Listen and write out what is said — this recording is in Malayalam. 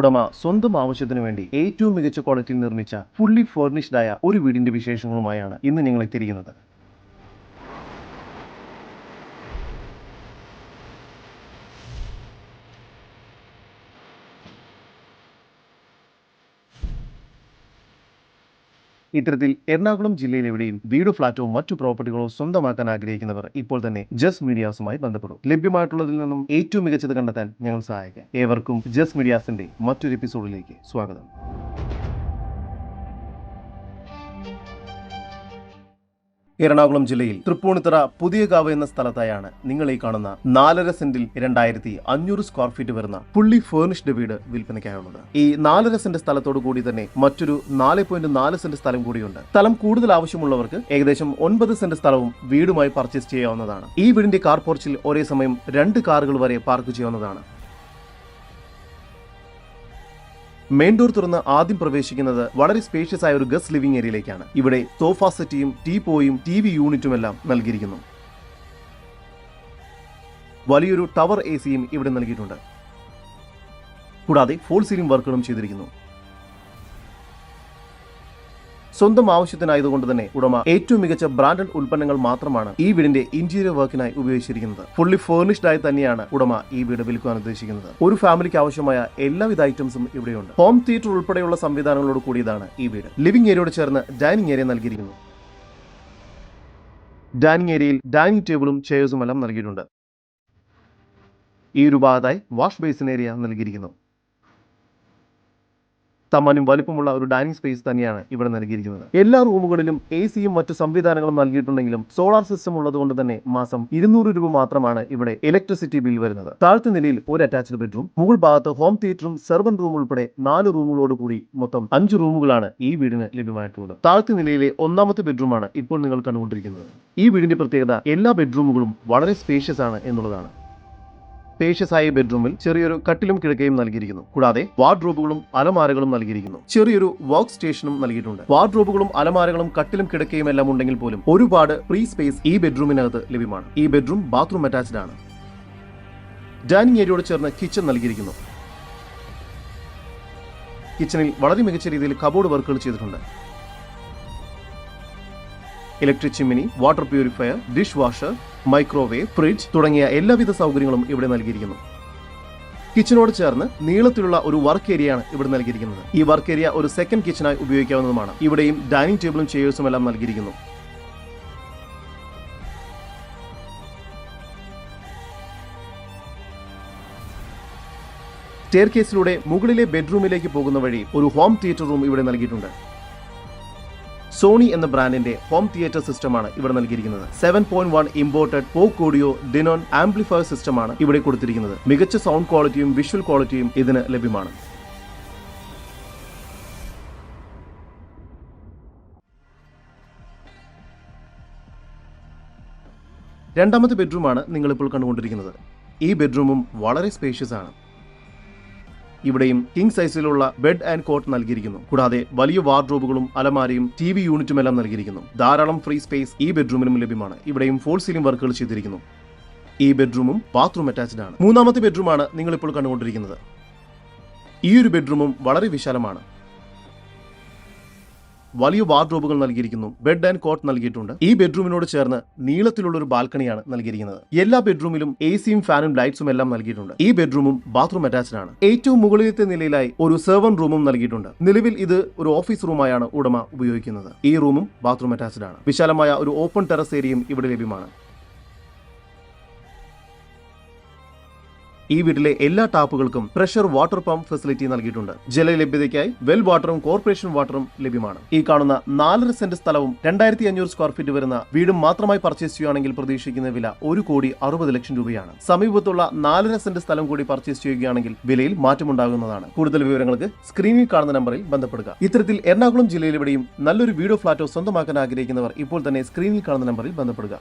ഉടമ സ്വന്തം ആവശ്യത്തിനു വേണ്ടി ഏറ്റവും മികച്ച ക്വാളിറ്റിയിൽ നിർമ്മിച്ച ഫുള്ളി ഫർണിഷ്ഡ് ആയ ഒരു വീടിന്റെ വിശേഷങ്ങളുമായാണ് ഇന്ന് ഞങ്ങൾ എത്തിയിരിക്കുന്നത്. ഇത്തരത്തിൽ എറണാകുളം ജില്ലയിൽ എവിടെയും വീടോ ഫ്ളാറ്റോ മറ്റു പ്രോപ്പർട്ടികളോ സ്വന്തമാക്കാൻ ആഗ്രഹിക്കുന്നവർ ഇപ്പോൾ തന്നെ ജസ്റ്റ് മീഡിയാസുമായി ബന്ധപ്പെടും. ലഭ്യമായിട്ടുള്ളതിൽ നിന്നും ഏറ്റവും മികച്ചത് കണ്ടെത്താൻ ഞങ്ങൾ സഹായിക്കാം. ഏവർക്കും ജസ്റ്റ് മീഡിയാസിന്റെ മറ്റൊരു എപ്പിസോഡിലേക്ക് സ്വാഗതം. എറണാകുളം ജില്ലയിൽ തൃപ്പൂണിത്തുറ പുതിയകാവ് എന്ന സ്ഥലത്തായാണ് നിങ്ങൾ ഈ കാണുന്ന 4.5 സെന്റിൽ 2500 സ്ക്വയർ ഫീറ്റ് വരുന്ന ഫുള്ളി ഫേർണിഷ്ഡ് വീട് വിൽപ്പനയ്ക്കായുള്ളത്. ഈ 4.5 സെന്റ് സ്ഥലത്തോടു കൂടി തന്നെ മറ്റൊരു 4.4 സെന്റ് സ്ഥലം കൂടിയുണ്ട്. സ്ഥലം കൂടുതൽ ആവശ്യമുള്ളവർക്ക് ഏകദേശം 9 സെന്റ് സ്ഥലവും വീടുമായി പർച്ചേസ് ചെയ്യാവുന്നതാണ്. ഈ വീടിന്റെ കാർ പോർച്ചിൽ ഒരേ സമയം 2 കാറുകൾ വരെ പാർക്ക് ചെയ്യാവുന്നതാണ്. മെയിൻ ഡോർ തുറന്ന് ആദ്യം പ്രവേശിക്കുന്നത് വളരെ സ്പേഷ്യസ് ആയ ഒരു ഗസ്റ്റ് ലിവിംഗ് ഏരിയയിലേക്കാണ്. ഇവിടെ സോഫ സെറ്റിയും ടീപോയും TV യൂണിറ്റും എല്ലാം നൽകിയിരിക്കുന്നു. വലിയൊരു ടവർ AC-യും ഇവിടെ നൽകിയിട്ടുണ്ട്. കൂടാതെ ഫോൾ സീലിംഗ് വർക്കുകളും ചെയ്തിരിക്കുന്നു. സ്വന്തം ആവശ്യത്തിനായതുകൊണ്ട് തന്നെ ഉടമ ഏറ്റവും മികച്ച ബ്രാൻഡഡ് ഉൽപ്പന്നങ്ങൾ മാത്രമാണ് ഈ വീടിന്റെ ഇന്റീരിയർ വർക്കിനായി ഉപയോഗിച്ചിരിക്കുന്നത്. ഫുള്ളി ഫേർണിഷ്ഡ് ആയി തന്നെയാണ് ഉടമ ഈ വീട് വിൽക്കുവാൻ ഉദ്ദേശിക്കുന്നത്. ഒരു ഫാമിലിക്ക് ആവശ്യമായ എല്ലാവിധ ഐറ്റംസും ഇവിടെയുണ്ട്. ഹോം തിയേറ്റർ ഉൾപ്പെടെയുള്ള സംവിധാനങ്ങളോട് കൂടിയതാണ് ഈ വീട്. ലിവിംഗ് ഏരിയയോട് ചേർന്ന് ഡൈനിങ് ഏരിയ നൽകിയിരിക്കുന്നു. ഡൈനിങ് ഏരിയയിൽ ഡൈനിങ് ടേബിളും ചെയർസും എല്ലാം നൽകിയിട്ടുണ്ട്. ഈ ഒരു ഭാഗത്തായി വാഷ് ബേസിൻ ഏരിയ നൽകിയിരിക്കുന്നു. സാമാന്യം വലിപ്പമുള്ള ഒരു ഡൈനിങ് സ്പേസ് തന്നെയാണ് ഇവിടെ നൽകിയിരിക്കുന്നത്. എല്ലാ റൂമുകളിലും AC-യും മറ്റു സംവിധാനങ്ങളും നൽകിയിട്ടുണ്ടെങ്കിലും സോളാർ സിസ്റ്റം ഉള്ളതുകൊണ്ട് തന്നെ മാസം 200 രൂപ മാത്രമാണ് ഇവിടെ ഇലക്ട്രിസിറ്റി ബിൽ വരുന്നത്. താഴത്തെ നിലയിൽ ഒരു അറ്റാച്ച്ഡ് ബെഡ്റൂം, മുകൾ ഭാഗത്ത് ഹോം തിയേറ്ററും സെർവന്റ് റൂം ഉൾപ്പെടെ 4 റൂമുകളോട് കൂടി മൊത്തം 5 റൂമുകളാണ് ഈ വീടിന് ലഭ്യമായിട്ടുള്ളത്. താഴത്തെ നിലയിലെ ഒന്നാമത്തെ ബെഡ്റൂമാണ് ഇപ്പോൾ നിങ്ങൾ കണ്ടുകൊണ്ടിരിക്കുന്നത്. ഈ വീടിന്റെ പ്രത്യേകത എല്ലാ ബെഡ്റൂമുകളും വളരെ സ്പേഷ്യസ് ആണ് എന്നുള്ളതാണ്. സ്പേഷ്യസ് ആയ ബെഡ്റൂമിൽ ചെറിയൊരു കട്ടിലും കിടക്കയും നൽകിയിരിക്കുന്നു. കൂടാതെ വാർഡ്രോബുകളും അലമാരകളും നൽകിയിരിക്കുന്നു. ചെറിയൊരു വർക്ക് സ്റ്റേഷനും നൽകിയിട്ടുണ്ട്. വാർഡ്രോബുകളും അലമാരകളും കട്ടിലും കിടക്കയും എല്ലാം ഉണ്ടെങ്കിൽ പോലും ഒരുപാട് ഫ്രീ സ്പേസ് ഈ ബെഡ്റൂമിനകത്ത് ലഭ്യമാണ്. ഈ ബെഡ്റൂം ബാത്റൂം അറ്റാച്ച്ഡ് ആണ്. ഡൈനിങ് ഏരിയയോട് ചേർന്ന് കിച്ചൺ നൽകിയിരിക്കുന്നു. കിച്ചണിൽ വളരെ മികച്ച രീതിയിൽ കബോർഡ് വർക്കുകൾ ചെയ്തിട്ടുണ്ട്. Electric chimney, water purifier, dish washer, microwave, fridge തുടങ്ങിയ എല്ലാവിധ സൗകര്യങ്ങളും ഇവിടെ നൽകിയിരിക്കുന്നു. കിച്ചണോട് ചേർന്ന് നീളത്തിലുള്ള ഒരു വർക്ക് ഏരിയയാണ് ഇവിടെ നൽകിയിരിക്കുന്നത്. ഈ വർക്ക് ഏരിയ ഒരു സെക്കൻഡ് കിച്ചണായി ഉപയോഗിക്കാവുന്നതുമാണ്. ഇവിടെയും ഡൈനിങ് ടേബിളും ചെയേഴ്സും എല്ലാം നൽകിയിരിക്കുന്നു. സ്റ്റെയർകേസിലൂടെ മുകളിലെ ബെഡ്റൂമിലേക്ക് പോകുന്ന വഴി ഒരു ഹോം തിയേറ്റർ റൂം ഇവിടെ നൽകിയിട്ടുണ്ട്. സോണി എന്ന ബ്രാൻഡിന്റെ ഹോം തിയേറ്റർ സിസ്റ്റമാണ് ഇവിടെ നൽകിയിരിക്കുന്നത്. 7.1 ഇമ്പോർട്ടഡ് പോക്ക് ഓഡിയോ ഡിനോൺ ആംപ്ലിഫയർ സിസ്റ്റമാണ് ഇവിടെ കൊടുത്തിരിക്കുന്നത്. മികച്ച സൗണ്ട് ക്വാളിറ്റിയും വിഷ്വൽ ക്വാളിറ്റിയും ഇതിന് ലഭ്യമാണ്. രണ്ടാമത്തെ ബെഡ്റൂമാണ് നിങ്ങളിപ്പോൾ കണ്ടുകൊണ്ടിരിക്കുന്നത്. ഈ ബെഡ്റൂമും വളരെ സ്പേഷ്യസ് ആണ്. ഇവിടെയും കിങ് സൈസിലുള്ള ബെഡ് ആൻഡ് കോട്ട് നൽകിയിരിക്കുന്നു. കൂടാതെ വലിയ വാർഡ്രോബുകളും അലമാരയും TV യൂണിറ്റും എല്ലാം നൽകിയിരിക്കുന്നു. ധാരാളം ഫ്രീ സ്പേസ് ഈ ബെഡ്റൂമിലും ലഭ്യമാണ്. ഇവിടെയും ഫോൾ സീലിംഗ് വർക്കുകൾ ചെയ്തിരിക്കുന്നു. ഈ ബെഡ്റൂമും ബാത്റൂം അറ്റാച്ച്ഡ് ആണ്. മൂന്നാമത്തെ ബെഡ്റൂമാണ് നിങ്ങളിപ്പോൾ കണ്ടുകൊണ്ടിരിക്കുന്നത്. ഈ ഒരു ബെഡ്റൂമും വളരെ വിശാലമാണ്. വലിയ വാർഡ്രോബുകൾ നൽകിയിരിക്കുന്നു. ബെഡ് ആൻഡ് കോട്ട് നൽകിയിട്ടുണ്ട്. ഈ ബെഡ്റൂമിനോട് ചേർന്ന് നീളത്തിലുള്ള ഒരു ബാൽക്കണിയാണ് നൽകിയിരിക്കുന്നത്. എല്ലാ ബെഡ്റൂമിലും AC-യും ഫാനും ലൈറ്റ്സും എല്ലാം നൽകിയിട്ടുണ്ട്. ഈ ബെഡ്റൂമും ബാത്റൂം അറ്റാച്ച്ഡ് ആണ്. ഏറ്റവും മുകളിലത്തെ നിലയിലായി ഒരു സെർവന്റ് റൂമും നൽകിയിട്ടുണ്ട്. നിലവിൽ ഇത് ഒരു ഓഫീസ് റൂമായാണ് ഉടമ ഉപയോഗിക്കുന്നത്. ഈ റൂമും ബാത്റൂം അറ്റാച്ച്ഡ് ആണ്. വിശാലമായ ഒരു ഓപ്പൺ ടെറസ് ഏരിയയും ഇവിടെ ലഭ്യമാണ്. ഈ വീട്ടിലെ എല്ലാ ടാപ്പുകൾക്കും പ്രഷർ വാട്ടർ പമ്പ് ഫെസിലിറ്റി നൽകിയിട്ടുണ്ട്. ജലലഭ്യതയ്ക്കായി വെൽ വാട്ടറും കോർപ്പറേഷൻ വാട്ടറും ലഭ്യമാണ്. ഈ കാണുന്ന 4.5 സെന്റ് സ്ഥലവും 2500 സ്ക്വയർ ഫീറ്റ് വരുന്ന വീടും മാത്രമായി പർച്ചേസ് ചെയ്യുകയാണെങ്കിൽ പ്രതീക്ഷിക്കുന്ന വില 1,60,00,000 രൂപയാണ്. സമീപത്തുള്ള 4.5 സെന്റ് സ്ഥലം കൂടി പർച്ചേസ് ചെയ്യുകയാണെങ്കിൽ വിലയിൽ മാറ്റമുണ്ടാകുന്നതാണ്. കൂടുതൽ വിവരങ്ങൾക്ക് സ്ക്രീനിൽ കാണുന്ന നമ്പറിൽ ബന്ധപ്പെടുക. ഇത്തരത്തിൽ എറണാകുളം ജില്ലയിൽ എവിടെയും നല്ലൊരു വീടോ ഫ്ളാറ്റോ സ്വന്തമാക്കാൻ ആഗ്രഹിക്കുന്നവർ ഇപ്പോൾ തന്നെ സ്ക്രീനിൽ കാണുന്ന നമ്പറിൽ ബന്ധപ്പെടുക.